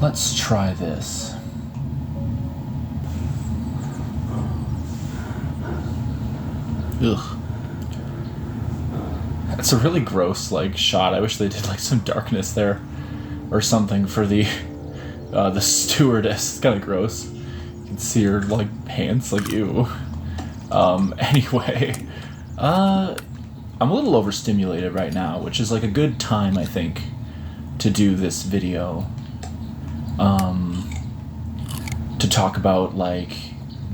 Let's try this. Ugh. It's a really gross, like, shot. I wish they did, like, some darkness there or something for the stewardess. It's kind of gross. You can see her, like, pants, like, ew. Anyway, I'm a little overstimulated right now, which is, like, a good time, I think, to do this video. To talk about, like,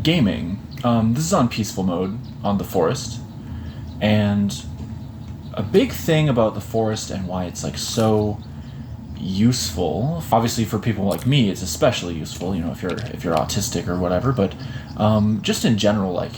gaming. This is on peaceful mode on the Forest, and a big thing about the Forest and why it's, like, so useful, obviously for people like me it's especially useful, you know, if you're autistic or whatever, but just in general, like,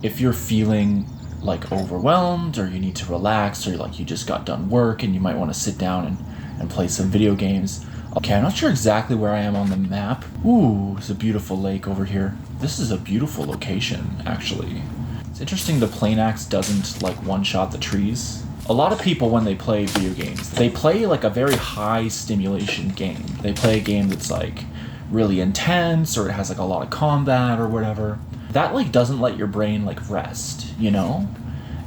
if you're feeling like overwhelmed or you need to relax or like you just got done work and you might want to sit down and play some video games. Okay, I'm not sure exactly where I am on the map. Ooh, there's a beautiful lake over here. This is a beautiful location, actually. It's interesting the plane axe doesn't, like, one-shot the trees. A lot of people, when they play video games, they play, like, a very high stimulation game. They play a game that's, like, really intense, or it has, like, a lot of combat or whatever. That, like, doesn't let your brain, like, rest, you know?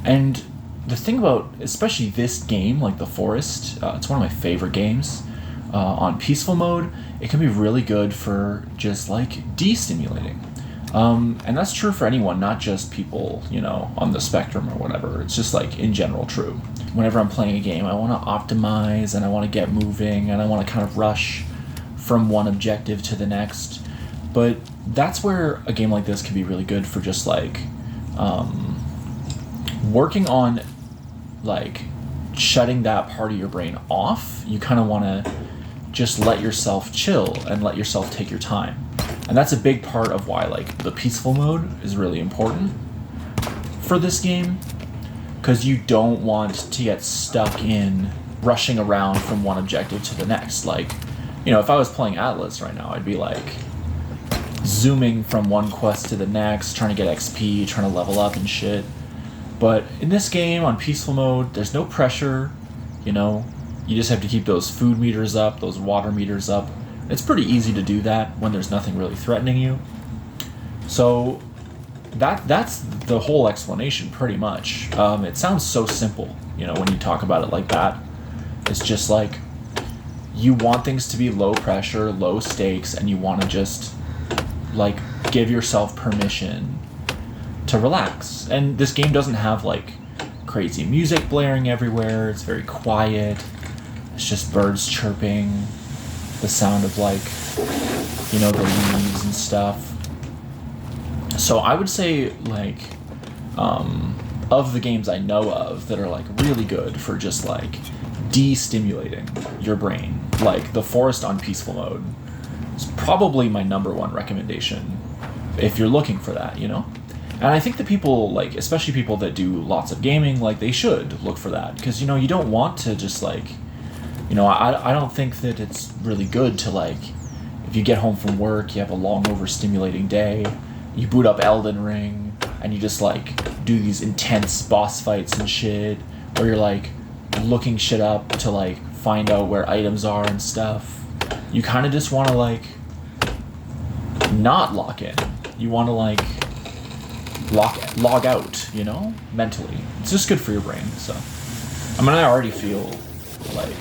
And the thing about, especially this game, like The Forest, it's one of my favorite games. On peaceful mode, it can be really good for just, like, de-stimulating. And that's true for anyone, not just people, you know, on the spectrum or whatever. It's just, like, in general true. Whenever I'm playing a game, I want to optimize and I want to get moving and I want to kind of rush from one objective to the next. But that's where a game like this can be really good for just, like, working on, like, shutting that part of your brain off. You kind of want to just let yourself chill and let yourself take your time. And that's a big part of why, like, the peaceful mode is really important for this game, because you don't want to get stuck in rushing around from one objective to the next. Like, you know, if I was playing Atlas right now, I'd be, like, zooming from one quest to the next, trying to get XP, trying to level up and shit. But in this game, on peaceful mode, there's no pressure, you know? You just have to keep those food meters up, those water meters up. It's pretty easy to do that when there's nothing really threatening you. So that's the whole explanation, pretty much. It sounds so simple, you know, when you talk about it like that. It's just like, you want things to be low pressure, low stakes, and you want to just, like, give yourself permission to relax. And this game doesn't have, like, crazy music blaring everywhere. It's very quiet. It's just birds chirping, the sound of, like, you know, the leaves and stuff. So I would say, like, of the games I know of that are, like, really good for just, like, de-stimulating your brain, like, The Forest on peaceful mode is probably my number one recommendation if you're looking for that, you know? And I think that people, like, especially people that do lots of gaming, like, they should look for that. Because, you know, you don't want to just, like, you know, I don't think that it's really good to, like, if you get home from work, you have a long, overstimulating day, you boot up Elden Ring, and you just, like, do these intense boss fights and shit, where you're, like, looking shit up to, like, find out where items are and stuff. You kind of just want to, like, not lock in. You want to, like, log out, you know, mentally. It's just good for your brain. So, I mean, I already feel like,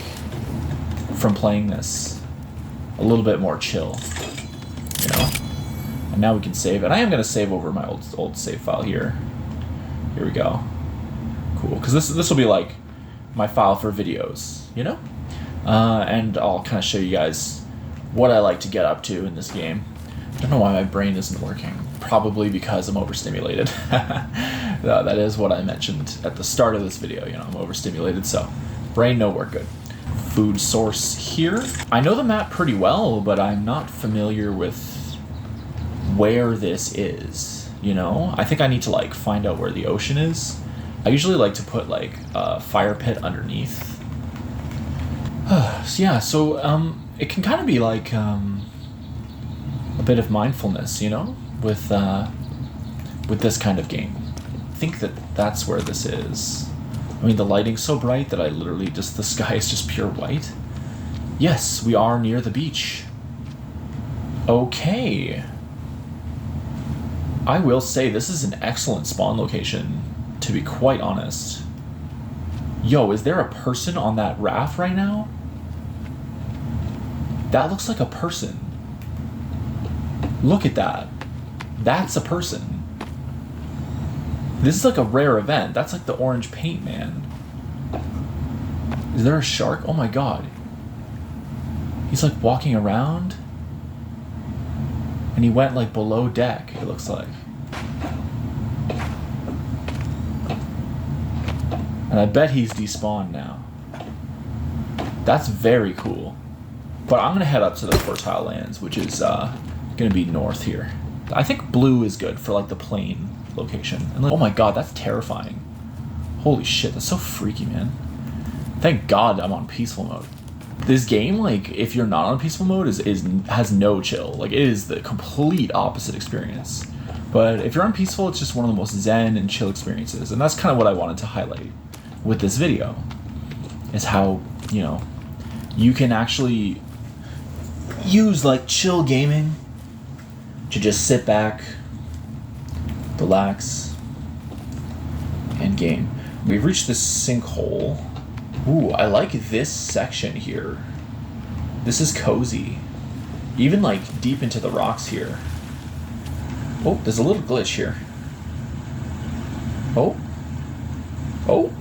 from playing this, a little bit more chill, you know. And now we can save, and I am going to save over my old save file here. Here we go. Cool, because this will be like my file for videos, you know. And I'll kind of show you guys what I like to get up to in this game. I don't know why my brain isn't working. Probably because I'm overstimulated. That is what I mentioned at the start of this video. You know, I'm overstimulated, so brain no work good. Food source here. I know the map pretty well, but I'm not familiar with where this is, you know? I think I need to, like, find out where the ocean is. I usually like to put, like, a fire pit underneath. So yeah, so it can kind of be like a bit of mindfulness, you know, with this kind of game. I think that's where this is. I mean, the lighting's so bright that I literally the sky is just pure white. Yes, we are near the beach. Okay. I will say this is an excellent spawn location, to be quite honest. Yo, is there a person on that raft right now? That looks like a person. Look at that. That's a person. This is like a rare event. That's like the orange paint man. Is there a shark? Oh my god. He's like walking around. And he went like below deck, it looks like. And I bet he's despawned now. That's very cool. But I'm gonna head up to the Fertile Lands, which is gonna be north here. I think blue is good for like the plain location. And oh my god, that's terrifying. Holy shit, that's so freaky, man. Thank god I'm on peaceful mode. This game, like, if you're not on peaceful mode, has no chill. Like, it is the complete opposite experience. But if you're on peaceful, it's just one of the most zen and chill experiences. And that's kind of what I wanted to highlight with this video. Is how, you know, you can actually use, like, chill gaming to just sit back, relax, and game. We've reached this sinkhole. Ooh, I like this section here. This is cozy. Even like deep into the rocks here. Oh, there's a little glitch here. Oh. Oh.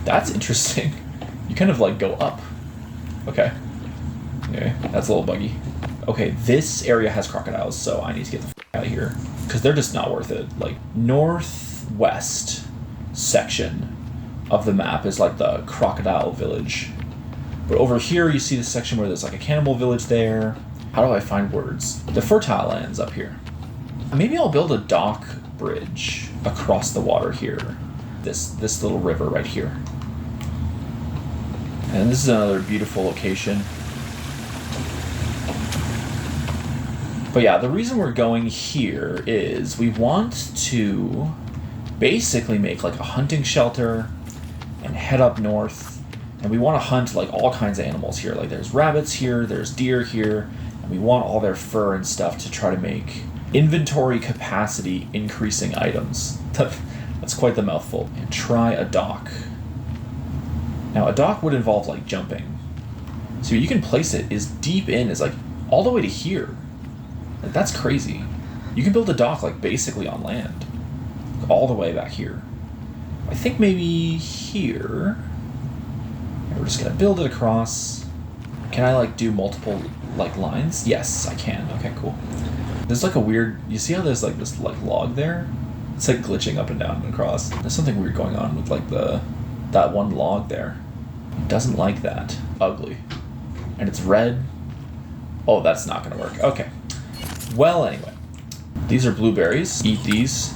That's interesting. You kind of like go up. Okay. Okay, that's a little buggy. Okay, this area has crocodiles, so I need to get the f out of here. Because they're just not worth it. Like, northwest section of the map is like the crocodile village. But over here you see the section where there's like a cannibal village there. How do I find words? The Fertile Lands up here. Maybe I'll build a dock bridge across the water here. This little river right here. And this is another beautiful location. But yeah, the reason we're going here is we want to basically make like a hunting shelter and head up north, and we want to hunt like all kinds of animals here. Like there's rabbits here, there's deer here, and we want all their fur and stuff to try to make inventory capacity increasing items. That's quite the mouthful. And try a dock. Now a dock would involve like jumping. So you can place it as deep in as like all the way to here. Like that's crazy. You can build a dock like basically on land. Like, all the way back here. I think maybe here. And we're just gonna build it across. Can I like do multiple like lines? Yes, I can. Okay, cool. There's like a weird, you see how there's like this like log there? It's like glitching up and down and across. There's something weird going on with like that one log there. It doesn't like that. Ugly. And it's red. Oh, that's not gonna work. Okay. Well, anyway. These are blueberries. Eat these.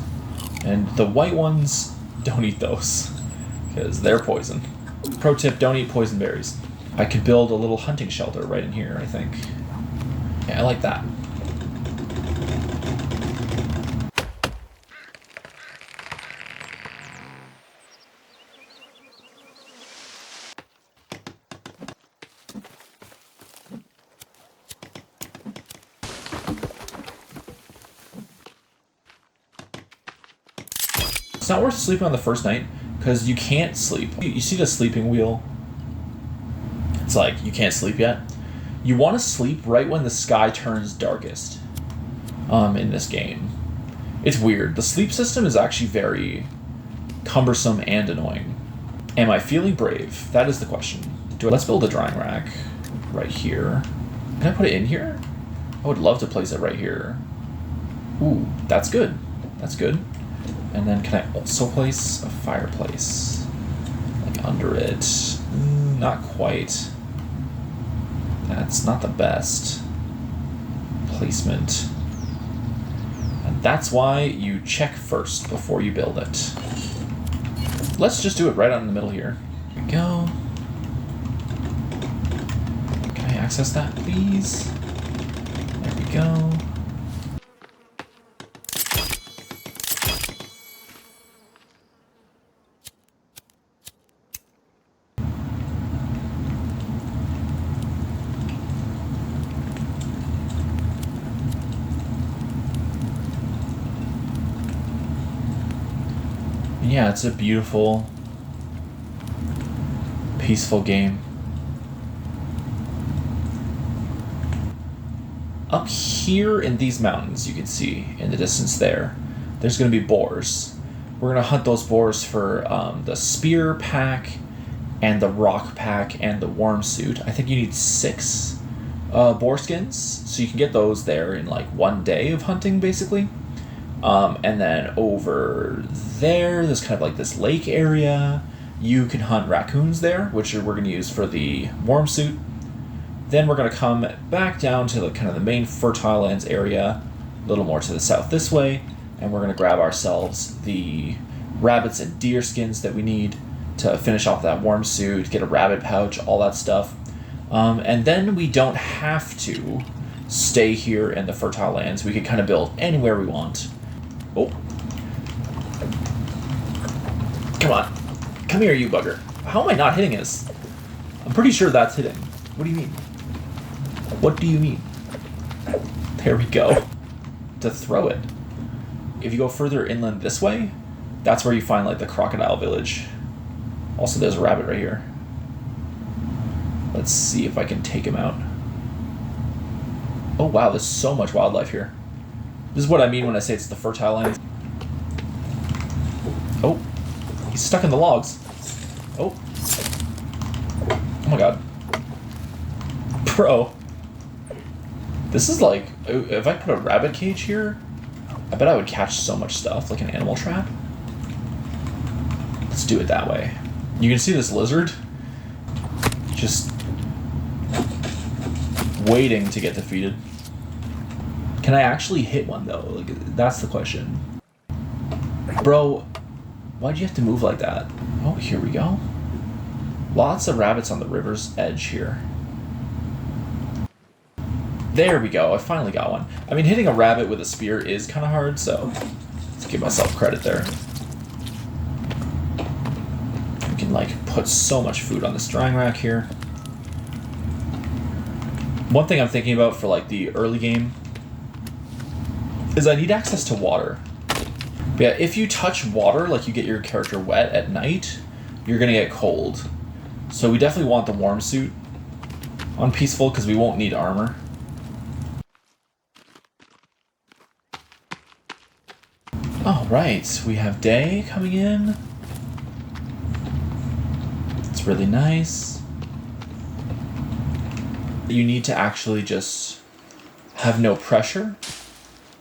And the white ones, don't eat those. Because they're poison. Pro tip, don't eat poison berries. I could build a little hunting shelter right in here, I think. Yeah, I like that. It's not worth sleeping on the first night, because you can't sleep. You see the sleeping wheel? It's like, you can't sleep yet. You want to sleep right when the sky turns darkest in this game. It's weird. The sleep system is actually very cumbersome and annoying. Am I feeling brave? That is the question. Let's build a drying rack right here. Can I put it in here? I would love to place it right here. Ooh, that's good. That's good. And then can I also place a fireplace? Like under it? Not quite. That's not the best placement. And that's why you check first before you build it. Let's just do it right out in the middle here. Here we go. Can I access that, please? There we go. Yeah, it's a beautiful, peaceful game. Up here in these mountains, you can see in the distance there's going to be boars. We're going to hunt those boars for the spear pack and the rock pack and the worm suit. I think you need 6 boar skins, so you can get those there in like 1 day of hunting, basically. And then over there's kind of like this lake area. You can hunt raccoons there, which we're going to use for the worm suit. Then we're going to come back down to the kind of the main fertile lands area, a little more to the south this way, and we're going to grab ourselves the rabbits and deer skins that we need to finish off that worm suit, get a rabbit pouch, all that stuff. And then we don't have to stay here in the fertile lands. We can kind of build anywhere we want. Oh. Come on. Come here, you bugger. How am I not hitting this? I'm pretty sure that's hitting. What do you mean? What do you mean? There we go. To throw it. If you go further inland this way, that's where you find like the crocodile village. Also, there's a rabbit right here. Let's see if I can take him out. Oh wow, there's so much wildlife here. This is what I mean when I say it's the fertile land. Oh, he's stuck in the logs. Oh. Oh my god. Bro. This is like, if I put a rabbit cage here, I bet I would catch so much stuff, like an animal trap. Let's do it that way. You can see this lizard just waiting to get defeated. Can I actually hit one though? Like, that's the question. Bro, why'd you have to move like that? Oh, here we go. Lots of rabbits on the river's edge here. There we go, I finally got one. I mean, hitting a rabbit with a spear is kind of hard, so let's give myself credit there. We can, like, put so much food on this drying rack here. One thing I'm thinking about for, like, the early game is I need access to water. But yeah, if you touch water, like you get your character wet at night, you're gonna get cold. So we definitely want the warm suit on peaceful because we won't need armor. Alright, we have day coming in. It's really nice. You need to actually just have no pressure.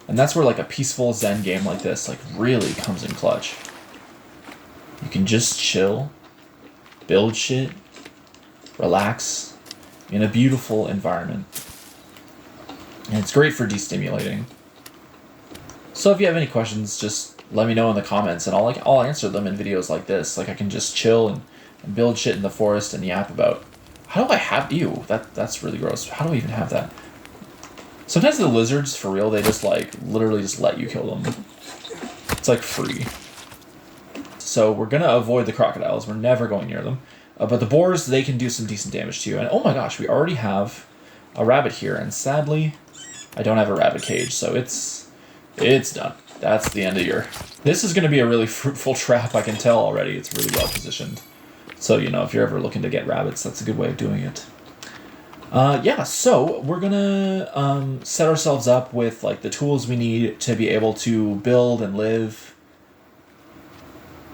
And that's where like a peaceful Zen game like this like really comes in clutch. You can just chill, build shit, relax in a beautiful environment. And it's great for destimulating. So if you have any questions, just let me know in the comments and I'll answer them in videos like this. Like I can just chill and build shit in the forest and yap about. How do I have you? That's really gross. How do I even have that? Sometimes the lizards, for real, they just like literally just let you kill them. It's like free. So we're gonna avoid the crocodiles. We're never going near them. But the boars, they can do some decent damage to you. And oh my gosh, we already have a rabbit here. And sadly, I don't have a rabbit cage, so it's done. That's the end of your... This is going to be a really fruitful trap, I can tell already. It's really well positioned. So, you know, if you're ever looking to get rabbits, that's a good way of doing it. Yeah, so we're going to set ourselves up with like the tools we need to be able to build and live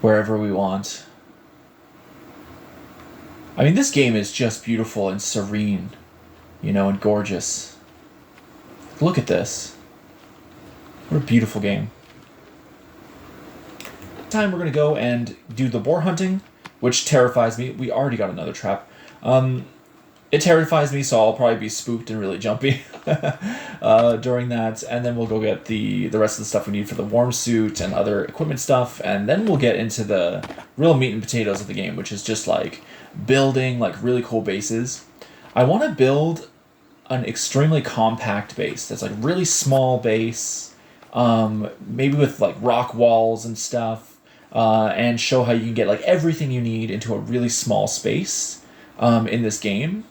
wherever we want. I mean, this game is just beautiful and serene, you know, and gorgeous. Look at this. What a beautiful game. Time we're going to go and do the boar hunting, which terrifies me. We already got another trap. It terrifies me, so I'll probably be spooked and really jumpy during that. And then we'll go get the rest of the stuff we need for the warm suit and other equipment stuff. And then we'll get into the real meat and potatoes of the game, which is just like building like really cool bases. I want to build an extremely compact base that's like really small base. Maybe with like rock walls and stuff, and show how you can get like everything you need into a really small space in this game.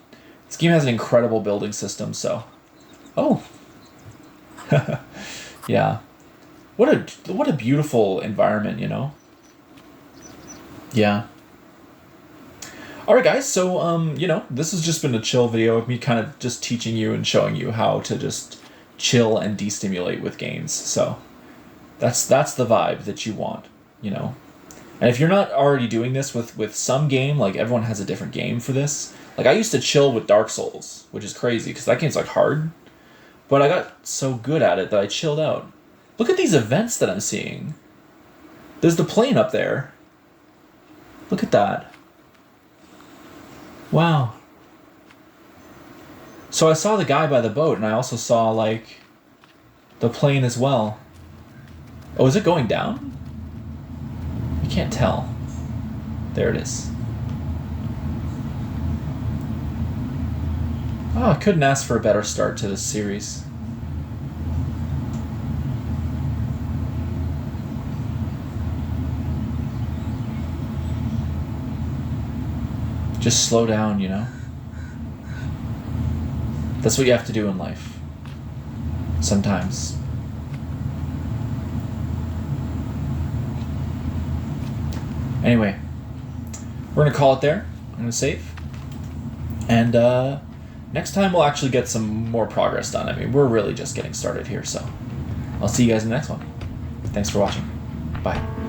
This game has an incredible building system, so... Oh! Yeah. What a beautiful environment, you know? Yeah. All right, guys. So, this has just been a chill video of me kind of just teaching you and showing you how to just chill and destimulate with games. So, that's the vibe that you want, And if you're not already doing this with some game, like everyone has a different game for this. Like I used to chill with Dark Souls, which is crazy because that game's like hard. But I got so good at it that I chilled out. Look at these events that I'm seeing. There's the plane up there. Look at that. Wow. So I saw the guy by the boat, and I also saw, like, the plane as well. Oh, is it going down? You can't tell. There it is. Oh, I couldn't ask for a better start to this series. Just slow down, That's what you have to do in life. Sometimes. Anyway, we're going to call it there. I'm going to save. And next time we'll actually get some more progress done. I mean, we're really just getting started here, so I'll see you guys in the next one. Thanks for watching. Bye.